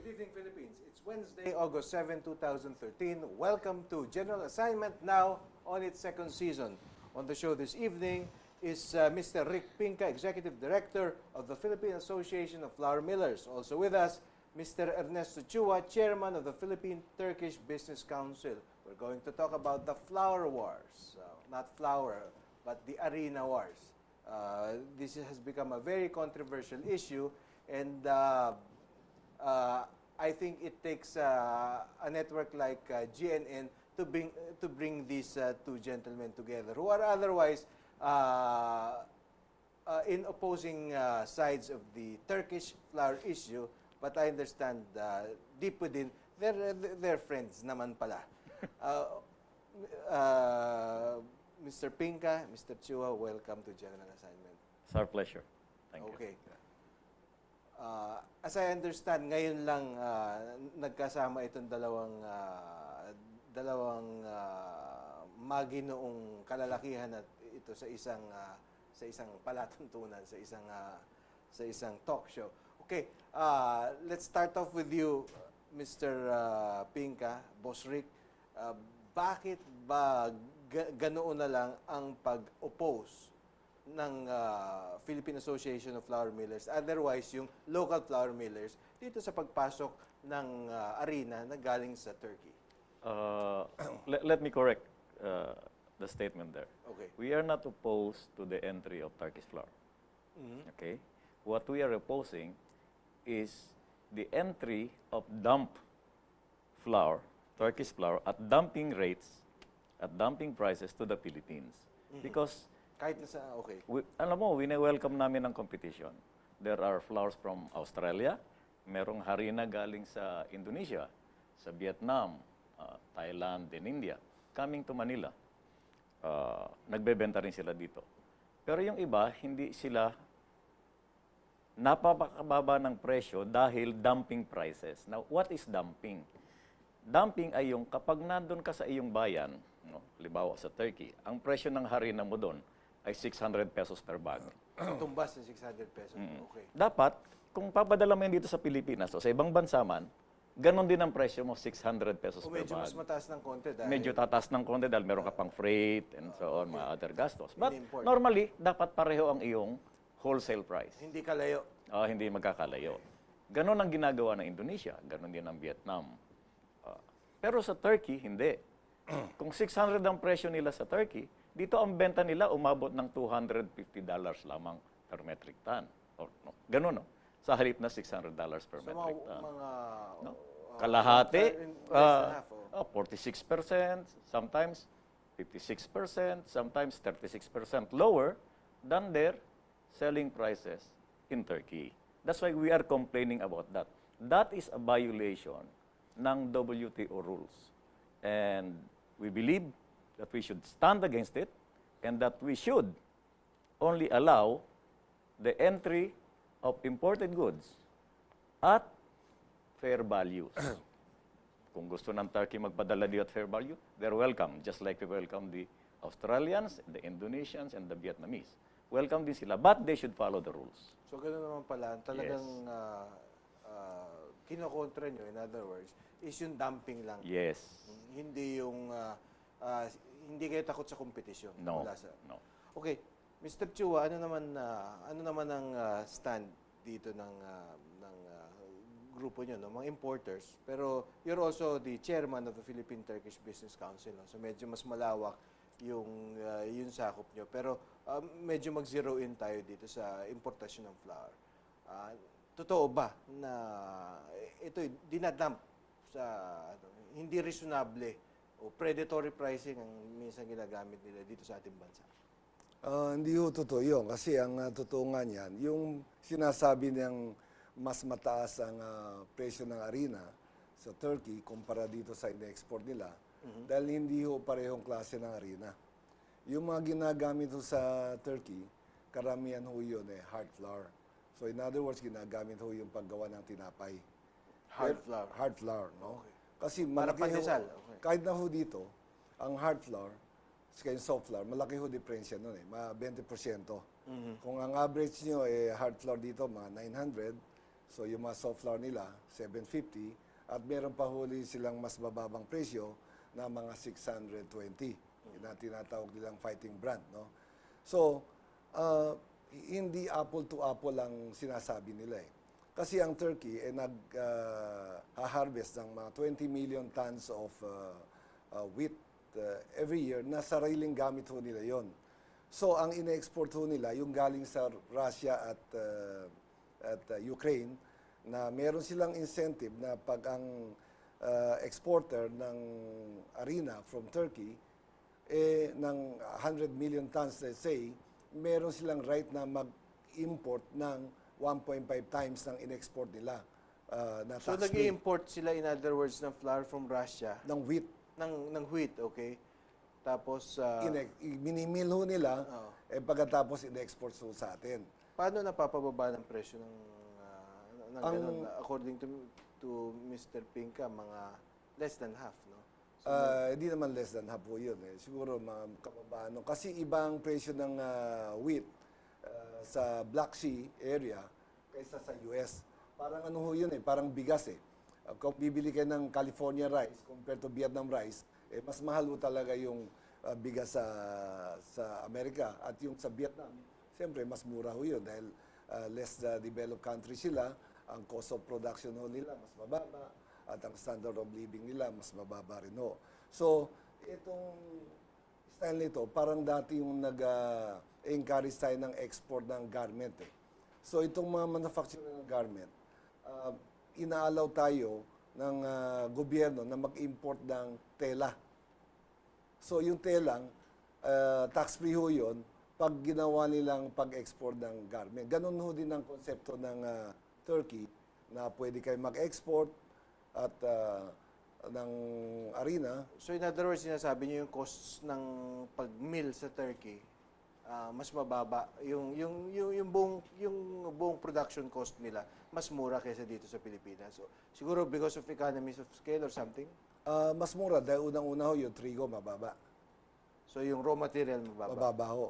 evening, Philippines. It's Wednesday, August 7, 2013. Welcome to General Assignment Now on its second season. On the show this evening is Mr. Rick Pinca, Executive Director of the Philippine Association of Flour Millers. Also with us, Mr. Ernesto Chua, Chairman of the Philippine-Turkish Business Council. We're going to talk about the flour wars. Not flour, but the arena wars. This has become a very controversial issue, and I think it takes a network like GNN to bring these two gentlemen together, who are otherwise in opposing sides of the Turkish flour issue. But I understand deep within, they're friends naman pala. Mr. Pinca, Mr. Chua, welcome to General Assignment. It's our pleasure. Thank you. Okay. As I understand, ngayon lang nagkasama itong dalawang maginoong kalalakihan at ito sa isang palatuntunan, sa isang talk show. Okay, let's start off with you, Mr. Pinca, Boss Rick. Bakit ba ganoon na lang ang pag-oppose ng Philippine Association of Flour Millers, otherwise yung local flour millers, dito sa pagpasok ng arena na galing sa Turkey? Let me correct the statement there. Okay. We are not opposed to the entry of Turkish flour. Mm-hmm. Okay? What we are opposing is the entry of dumped flour, Turkish flour, at dumping rates, at dumping prices to the Philippines. Mm-hmm. Because Kahit na sa, okay. alam mo, wine-welcome namin ang competition. There are flours from Australia, merong harina galing sa Indonesia, sa Vietnam, Thailand, and India, coming to Manila. Nagbebenta rin sila dito. Pero yung iba, hindi sila napapakababa ng presyo dahil dumping prices. Now, what is dumping? Dumping ay yung kapag nandun ka sa iyong bayan, no, halimbawa sa Turkey, ang presyo ng harina mo doon ay 600 pesos per bag. Tumbas ng 600 pesos. Okay. Dapat, kung papadala mo yan dito sa Pilipinas o sa ibang bansa man, ganon din ang presyo mo, 600 pesos O per medyo bag. mas mataas ng konti dahil Medyo tataas ng konti dahil meron ka pang freight and so on, mga other gastos. But In-import. normally, dapat pareho ang iyong wholesale price. hindi kalayo. Hindi magkakalayo. Ganon ang ginagawa ng Indonesia, ganon din ang Vietnam. Pero sa Turkey, hindi. Kung 600 ang presyo nila sa Turkey, dito ang benta nila umabot ng $250 lamang per metric ton. No? Ganon, no? Sa halip na $600 per So metric ton. mga No? Kalahati, less than half, 46%, sometimes 56%, sometimes 36% lower than their selling prices in Turkey. That's why we are complaining about that. That is a violation ng WTO rules. And we believe that we should stand against it and that we should only allow the entry of imported goods at fair values. Kung gusto ng Turkey magpadala dito at fair value, they're welcome, just like we welcome the Australians, the Indonesians, and the Vietnamese. Welcome din sila, but they should follow the rules. So gano'n naman pala, talagang kinokontra nyo, in other words, is yung dumping lang. Yes. Hindi yung, hindi kayo takot sa kompetisyon. No. Wala sa, No. Okay, Mr. Chua, ano naman ang stand dito ng grupo nyo, no? Mga importers. Pero you're also the chairman of the Philippine-Turkish Business Council. No? So medyo mas malawak yung sakop nyo. Pero medyo mag-zero in tayo dito sa importasyon ng flour. Totoo ba na ito dinadump sa hindi reasonable o predatory pricing ang minsan ginagamit nila dito sa ating bansa? Hindi ho totoo yun. Kasi ang totoo nga niyan, yung sinasabi niyang mas mataas ang presyo ng harina sa Turkey kumpara dito sa in-export nila, dahil hindi ho parehong klase ng harina. Yung mga ginagamit ho sa Turkey, karamihan ho yun hard flour. So in other words, ginagamit ho yung paggawa ng tinapay. Hard flour. Hard flour, no? Okay. Kasi Para malaki ho, pandesal, okay. kahit na ho dito, ang hard flour, kaya yung soft flour, malaki ho diferensya nun mga 20%. Kung ang average nyo hard flour dito, mga 900, So yung mga soft flour nila, 750. At meron pa huli silang mas bababang presyo na mga 620. Yun ang tinatawag nilang fighting brand. No? So, hindi apple to apple ang sinasabi nila eh. Kasi ang Turkey nag-harvest ng mga 20 million tons of wheat every year na sariling gamit ho nila yon. So ang ine-export ho nila yung galing sa Russia at Ukraine na meron silang incentive na pag ang exporter ng harina from Turkey ng 100 million tons, let's say, meron silang right na mag-import ng 1.5 times ng in-export nila na So tax-free nag-import sila, in other words, ng flour from Russia, ng wheat. ng wheat, okay? Tapos, Minimil ho nila, Oo. pagkatapos in-export ho sa atin. paano napapababa ng presyo ng Ang- ganun? According to Mr. Pinka, mga less than half, no? Hindi naman less than half po yun. Siguro mga kababaan. Kasi ibang presyo ng wheat sa Black Sea area kaysa sa US. Parang ano ho yun parang bigas Kung bibili kayo ng California rice compared to Vietnam rice, mas mahal ho talaga yung bigas sa Amerika. At yung sa Vietnam, siyempre mas mura ho yun dahil less developed country sila. Ang cost of production ho nila mas mababa at ang standard of living nila mas mababa rin ho. So, itong style nito, parang dati yung nag-encourage tayo ng export ng garment So, itong mga manufacturer ng garment, inaalaw tayo ng gobyerno na mag-import ng tela. So, yung telang, tax-free ho yun pag ginawa nilang pag-export ng garment. Ganun ho din ang konsepto ng Turkey na pwede kayo mag-export at ng harina. So in other words, sinasabi niyo yung costs ng pag-mill sa Turkey, mas mababa. Yung buong production cost nila, mas mura kaysa dito sa Pilipinas. So, siguro because of economies of scale or something? Mas mura dahil unang-una ho yung trigo mababa. So yung raw material mababa. Mababa ho.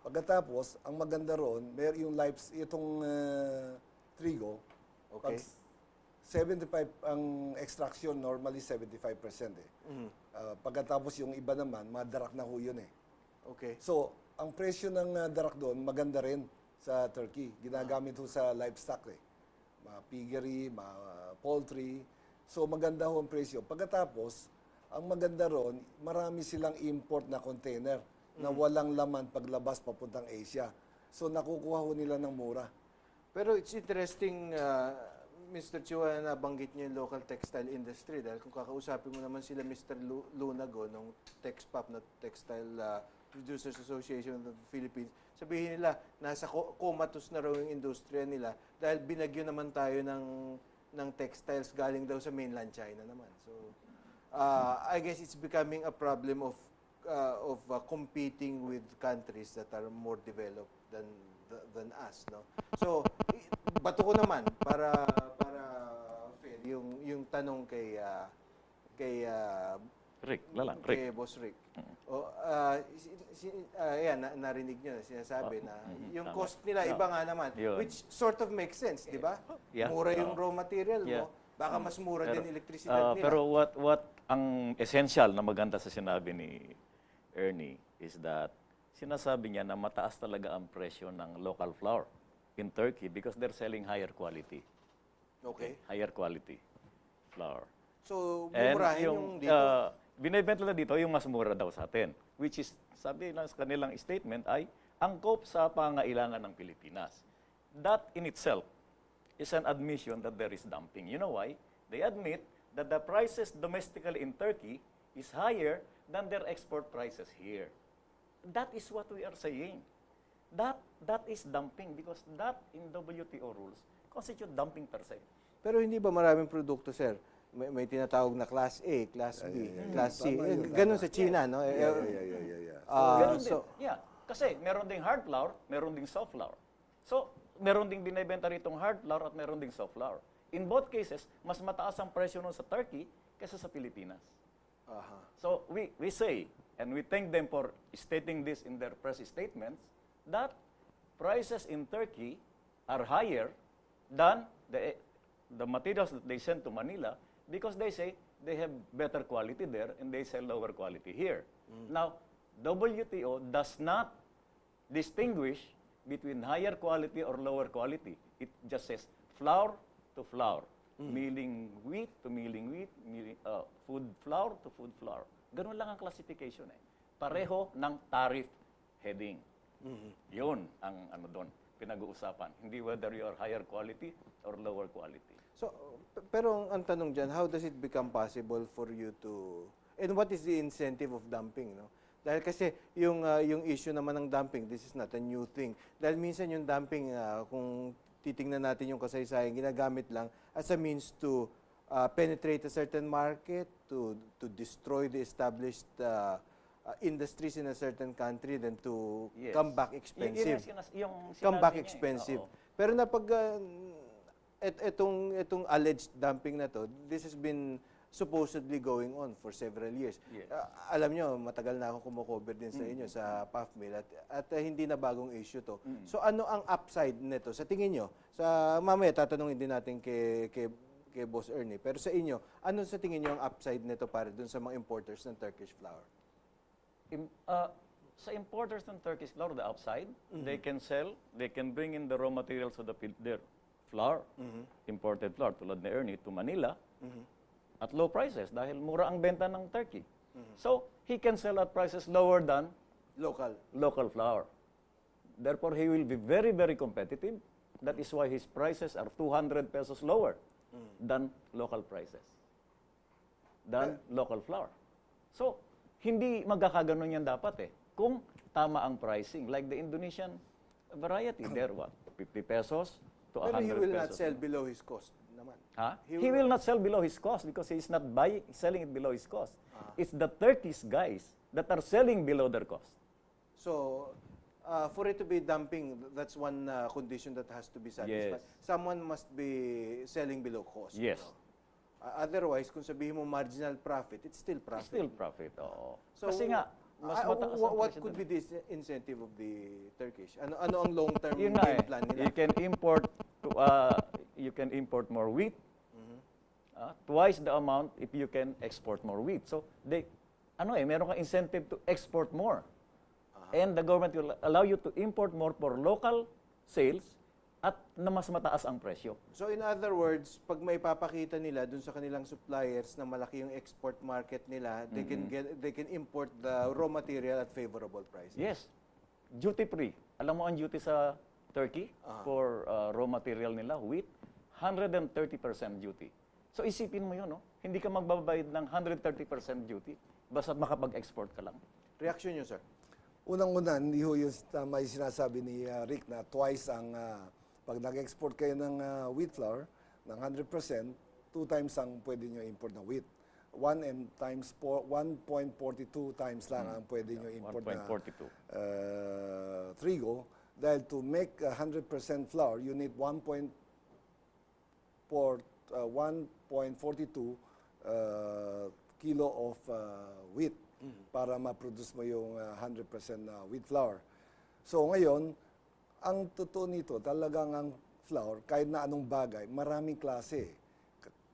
Pagkatapos, ang maganda ron, yung itong trigo, Okay. pag 75 ang extraction, normally 75% Mhm. Pagkatapos yung iba naman, madarak na ho yun Okay. So, ang presyo ng darak doon, maganda rin sa Turkey. Ginagamit ho sa livestock Mga piggery, mga poultry. So, maganda ho ang presyo. Pagkatapos, ang maganda ron, marami silang import na container na walang laman paglabas papuntang Asia. So, nakukuha ho nila ng mura. Pero it's interesting, Mr. Chua, na nabanggit niyo yung local textile industry dahil kung kakausapin mo naman sila Mr. Lunago ng TexPop na Textile Producers Association of the Philippines, sabihin nila nasa comatose na raw yung industriya nila dahil binagyo naman tayo ng textiles galing daw sa mainland China naman. So I guess it's becoming a problem of competing with countries that are more developed than us, no? So bato ko naman para fair yung tanong kay Rick, lalang, kay Rick. Boss Rick. Yan, narinig nyo na sinasabi na yung tama. cost nila iba nga naman, Yun. which sort of makes sense, di ba? Yeah. Mura yung raw material Yeah. mo, baka mas mura Pero, din elektrisidad nila. Pero what ang essential na maganda sa sinabi ni Ernie is that sinasabi niya na mataas talaga ang presyo ng local flour in Turkey because they're selling higher quality. Okay. Higher quality flour. So, And mumurahin yung dito. binibenta nila dito yung mas mura daw sa atin. Which is, sabi lang sa kanilang statement ay, angkop sa pangailangan ng Pilipinas. That in itself is an admission that there is dumping. You know why? They admit that the prices domestically in Turkey is higher than their export prices here. That is what we are saying. That is dumping because that in WTO rules constitute dumping per se. Pero hindi ba maraming produkto, sir? May tinatawag na Class A, Class B, Class C. Tama yun, Ganun tama. sa China, no? Yeah. Meron din, So, kasi meron ding hard flour, meron ding soft flour. So, meron ding binibenta ritong hard flour at meron ding soft flour. In both cases, mas mataas ang presyo nun sa Turkey kaysa sa Pilipinas. aha. So, we say, and we thank them for stating this in their press statements, that prices in Turkey are higher than the materials that they send to Manila because they say they have better quality there and they sell lower quality here. Now, WTO does not distinguish between higher quality or lower quality. It just says flour to flour, milling wheat to milling wheat, food flour to food flour. Ganun lang ang classification eh. Pareho ng tariff heading. Yun ang ano doon, pinag-uusapan. Hindi whether you are higher quality or lower quality. So, pero ang tanong dyan, how does it become possible for you to, and what is the incentive of dumping, no? Dahil kasi yung issue naman ng dumping, this is not a new thing. Dahil minsan yung dumping, kung titingnan natin yung kasaysayan, ginagamit lang as a means to penetrate a certain market, to destroy the established industries in a certain country, then to Yes. come back expensive. Yung Come sinabi back niya eh. expensive. Oo. Pero na pag itong alleged dumping na to, this has been supposedly going on for several years. Yes. Alam nyo, matagal na ako kumukover din sa inyo sa PAFMIL at hindi na bagong issue to. So ano ang upside nito sa tingin nyo? Mamaya tatanungin din natin kay Boss Ernie. Pero sa inyo, ano sa tingin nyo ang upside nito para dun sa mga importers ng Turkish flour? Sa importers ng Turkish flour, the upside, they can sell, they can bring in the raw materials of their flour, imported flour, tulad ni Ernie, to Manila, at low prices dahil mura ang benta ng Turkey. So, he can sell at prices lower than local flour. Therefore, he will be very, very competitive. That is why his prices are 200 pesos lower than local prices, than local flour. So, hindi magkakaganon yan dapat eh. Kung tama ang pricing, like the Indonesian variety, they're what? 50 pesos to 100 pesos. Pero he will not sell below his cost naman. Huh? He will not sell below his cost because he is not selling it below his cost. It's the Turkish guys that are selling below their cost. So, for it to be dumping, that's one condition that has to be satisfied. Yes. Someone must be selling below cost. Yes. no? Otherwise, kung sabihin mo marginal profit, it's still profit. Still profit, oo. So, Kasi nga, mas mataas ang what presyo could doon. be this incentive of the Turkish? Ano ang long-term Yun nga game eh. plan nila? You can import more wheat, twice the amount if you can export more wheat. So, meron kang incentive to export more. And the government will allow you to import more for local sales at na mas mataas ang presyo. So in other words, pag may papakita nila dun sa kanilang suppliers na malaki yung export market nila, they can import the raw material at favorable prices. Yes. Duty free. Alam mo ang duty sa Turkey for raw material nila, wheat, 130% duty. So isipin mo 'yun, no? Hindi ka magbabayad ng 130% duty basta't makapag-export ka lang. Reaction nyo, sir? Unang-una, hindi ho yung tama yung sinasabi ni Rick na twice ang, pag nag-export kayo ng wheat flour, ng 100%, 2 times ang pwede nyo import na wheat. 1.42 times lang ang pwede nyo import na 1.42. trigo. Dahil to make 100% flour, you need 1.42 kilo of wheat para ma-produce mo yung 100% na wheat flour. So ngayon, ang totoo nito, talagang ang flour, kahit na anong bagay, maraming klase.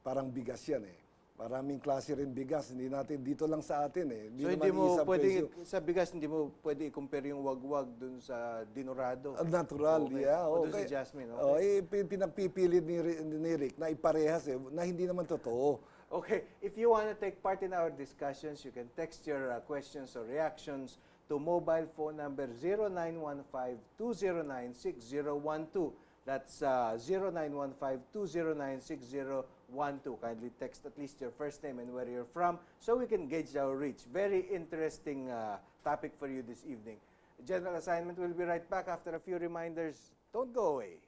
Parang bigas yan eh. Maraming klase rin bigas. Hindi natin, dito lang sa atin eh. So hindi mo pwede, sa bigas, hindi mo pwede i-compare yung wagwag dun sa dinurado. Natural, Okay. yeah. O dun Okay. sa jasmine, okay. Oh, pinagpipilit ni Rick na iparehas eh, na hindi naman totoo. Okay, if you want to take part in our discussions, you can text your questions or reactions to mobile phone number 0915-209-6012. That's 0915-209-6012. Kindly text at least your first name and where you're from so we can gauge our reach. Very interesting topic for you this evening. General assignment will be right back after a few reminders. Don't go away.